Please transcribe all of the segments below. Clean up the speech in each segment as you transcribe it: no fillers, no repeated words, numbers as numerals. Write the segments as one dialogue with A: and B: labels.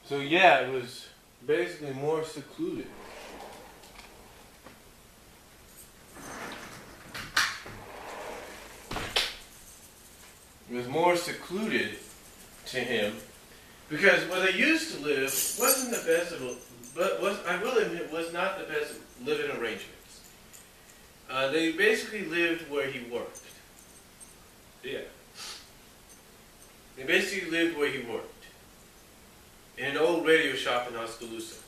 A: So yeah, it was basically more secluded. It was more secluded to him because where they used to live wasn't the best of, but was I will admit was not the best living arrangements. They basically lived where he worked. Yeah, they basically lived where he worked in an old radio shop in Oskaloosa.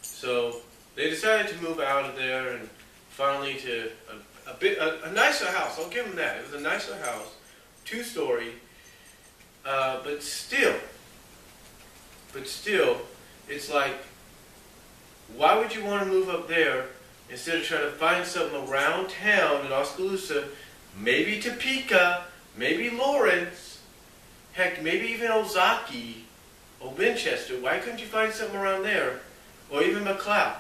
A: So they decided to move out of there and finally to a nicer house. I'll give them that. It was a nicer house, 2-story, but still, it's like, why would you want to move up there instead of trying to find something around town in Oskaloosa, maybe Topeka, maybe Lawrence, heck, maybe even Ozaki or Winchester? Why couldn't you find something around there? Or even McLeod?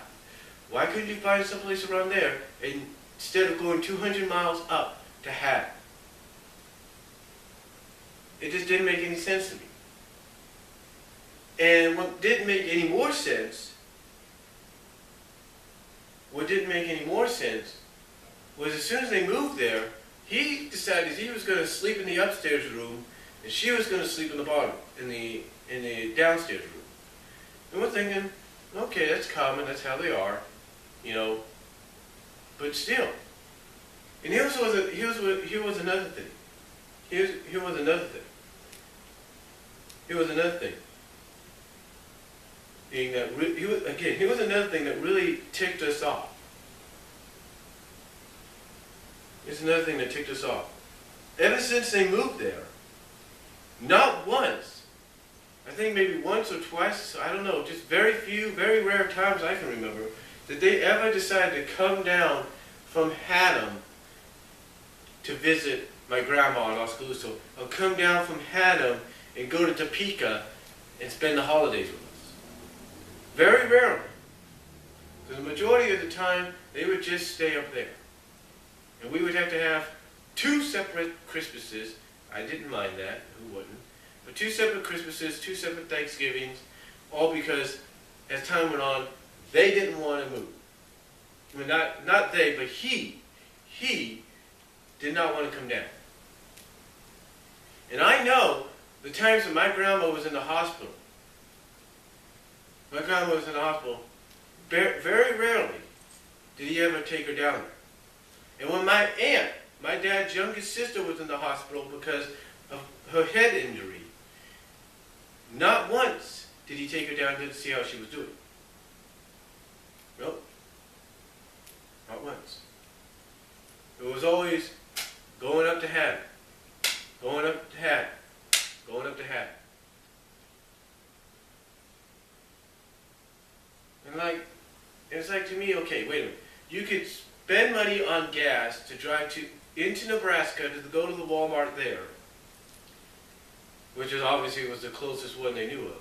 A: Why couldn't you find someplace around there instead of going 200 miles up to Haddam? It just didn't make any sense to me. And what didn't make any more sense was as soon as they moved there, he decided he was going to sleep in the upstairs room and she was going to sleep in the bottom, in the downstairs room. And we're thinking, okay, that's common, that's how they are, you know, but still. And here was another thing. Here was another thing. Here was another thing that really ticked us off. Here's another thing that ticked us off. Ever since they moved there, not once, I think maybe once or twice, I don't know, just very few, very rare times I can remember, did they ever decide to come down from Haddam to visit my grandma in Oskaloosa, or come down from Haddam and go to Topeka and spend the holidays with us. Very rarely. Because the majority of the time, they would just stay up there. And we would have to have 2 separate Christmases. I didn't mind that, who wouldn't? But 2 separate Christmases, 2 separate Thanksgivings, all because, as time went on, they didn't want to move. I mean, not they, but he did not want to come down. And I know the times when my grandma was in the hospital. My grandma was in the hospital. Very rarely did he ever take her down there. And when my aunt, my dad's youngest sister, was in the hospital because of her head injury, not once did he take her down to see how she was doing. Nope. Not once. It was always going up to Haddam. Going up to Haddam. Going up to Haddam. And it's like to me, okay, wait a minute. You could spend money on gas to drive into Nebraska to go to the Walmart there, which is obviously was the closest one they knew of.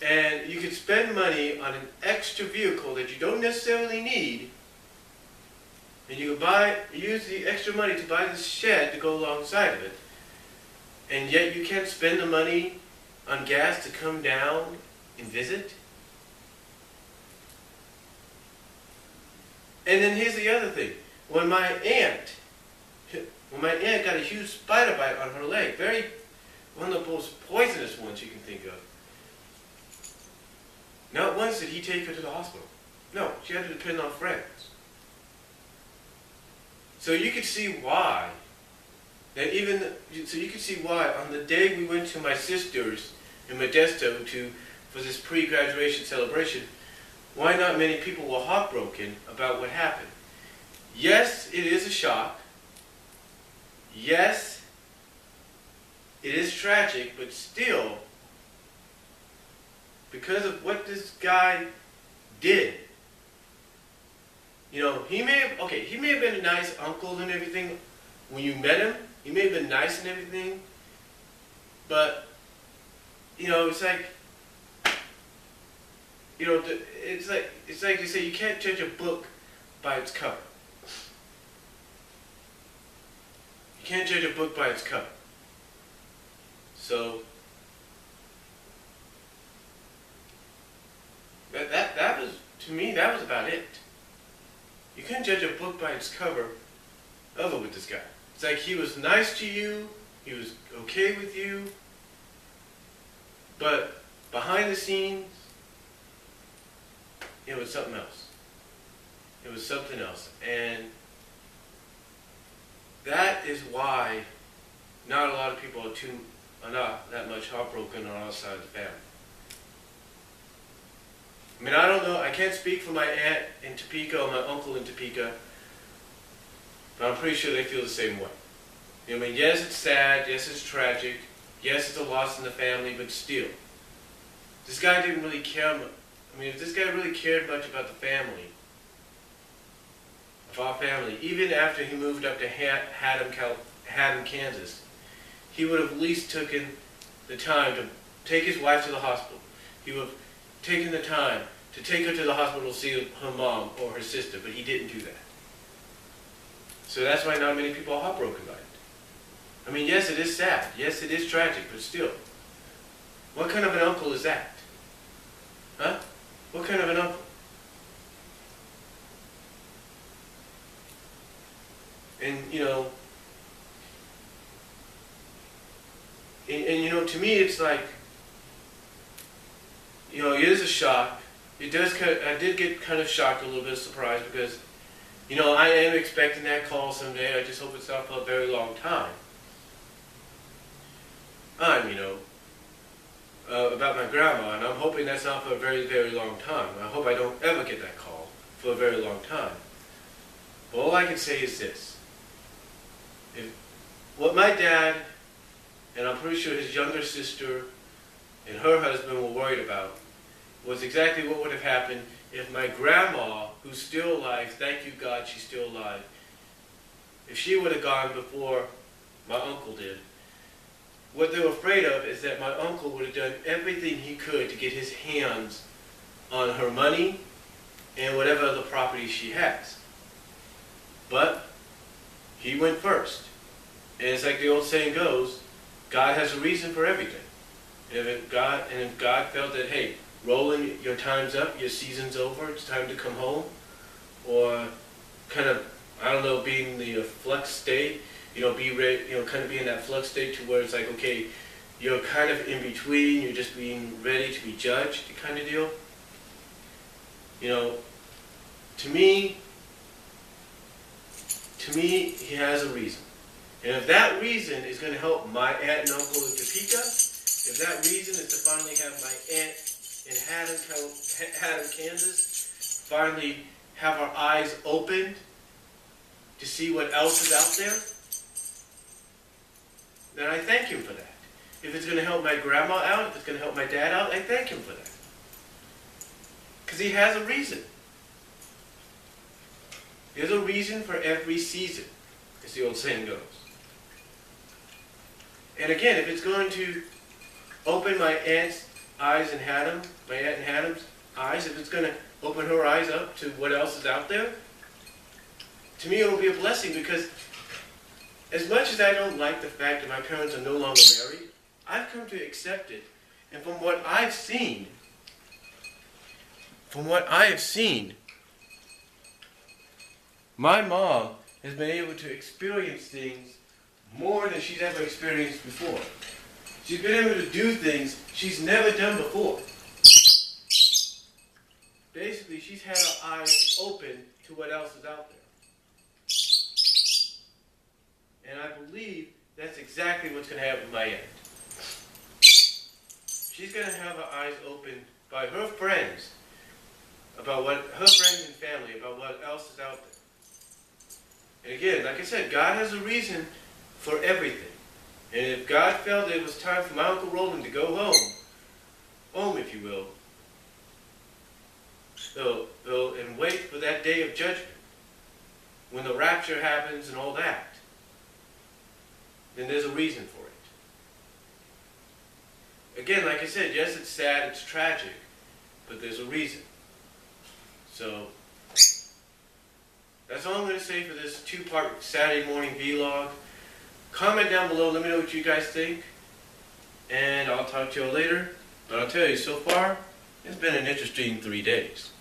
A: And you could spend money on an extra vehicle that you don't necessarily need, and you could use the extra money to buy this shed to go alongside of it, and yet you can't spend the money on gas to come down and visit? And then here's the other thing. When my aunt got a huge spider bite on her leg, one of the most poisonous ones you can think of, not once did he take her to the hospital. No, she had to depend on friends. So you could see why. So you could see why on the day we went to my sister's in Modesto for this pre-graduation celebration, why not many people were heartbroken about what happened. Yes, it is a shock. Yes, it is tragic, but still, because of what this guy did, you know, he may have been a nice uncle and everything when you met him. He may have been nice and everything, but, you know, it's like, you know, it's like they say you can't judge a book by its cover. You can't judge a book by its cover. So, to me, that was about it. You couldn't judge a book by its cover over with this guy. It's like he was nice to you, he was okay with you, but behind the scenes, it was something else. It was something else. And that is why not a lot of people are not that much heartbroken on our side of the family. I mean, I don't know, I can't speak for my aunt in Topeka or my uncle in Topeka, but I'm pretty sure they feel the same way. You know, I mean, yes, it's sad, yes, it's tragic, yes, it's a loss in the family, but still, this guy didn't really care. I mean, if this guy really cared much about the family, of our family, even after he moved up to Haddam, Kansas, he would have at least taken the time to take his wife to the hospital. He would have taken the time to take her to the hospital to see her mom or her sister, but he didn't do that. So that's why not many people are heartbroken by it. I mean, yes, it is sad. Yes, it is tragic, but still. What kind of an uncle is that? Huh? What kind of an uncle? And, you know, to me, it's like, you know, it is a shock. I did get kind of shocked, a little bit surprised, because, you know, I am expecting that call someday. I just hope it's not for a very long time. About my grandma, and I'm hoping that's not for a very, very long time. I hope I don't ever get that call for a very long time. But all I can say is this. What my dad, and I'm pretty sure his younger sister and her husband were worried about, was exactly what would have happened if my grandma, who's still alive, thank you God she's still alive, if she would have gone before my uncle did. What they were afraid of is that my uncle would have done everything he could to get his hands on her money and whatever other property she has. But he went first. And it's like the old saying goes, God has a reason for everything. And if God felt that, hey, Roland, your time's up, your season's over, it's time to come home, or kind of, I don't know, being the flux state, you know, be ready, you know, kind of be in that flux state to where it's like, okay, you're kind of in between, you're just being ready to be judged, kind of deal. You know, to me, he has a reason. And if that reason is going to help my aunt and uncle in Topeka, if that reason is to finally have my aunt in Haddam, Kansas, finally have our eyes opened to see what else is out there, then I thank him for that. If it's going to help my grandma out, if it's going to help my dad out, I thank him for that. Because he has a reason. There's a reason for every season, as the old saying goes. And again, if it's going to open my aunt's eyes in Haddam, my aunt in Haddam's eyes, if it's going to open her eyes up to what else is out there, to me it will be a blessing, because as much as I don't like the fact that my parents are no longer married, I've come to accept it. And from what I've seen, my mom has been able to experience things more than she's ever experienced before. She's been able to do things she's never done before. Basically, she's had her eyes open to what else is out there. And I believe that's exactly what's going to happen with my aunt. She's going to have her eyes opened by her friends about what her friends and family, about what else is out there. And again, like I said, God has a reason for everything. And if God felt that it was time for my Uncle Roland to go home if you will, and wait for that day of judgment, when the rapture happens and all that, then there's a reason for it. Again, like I said, yes, it's sad, it's tragic, but there's a reason. So, that's all I'm going to say for this 2-part Saturday morning vlog. Comment down below, let me know what you guys think, and I'll talk to you all later. But I'll tell you, so far, it's been an interesting 3 days.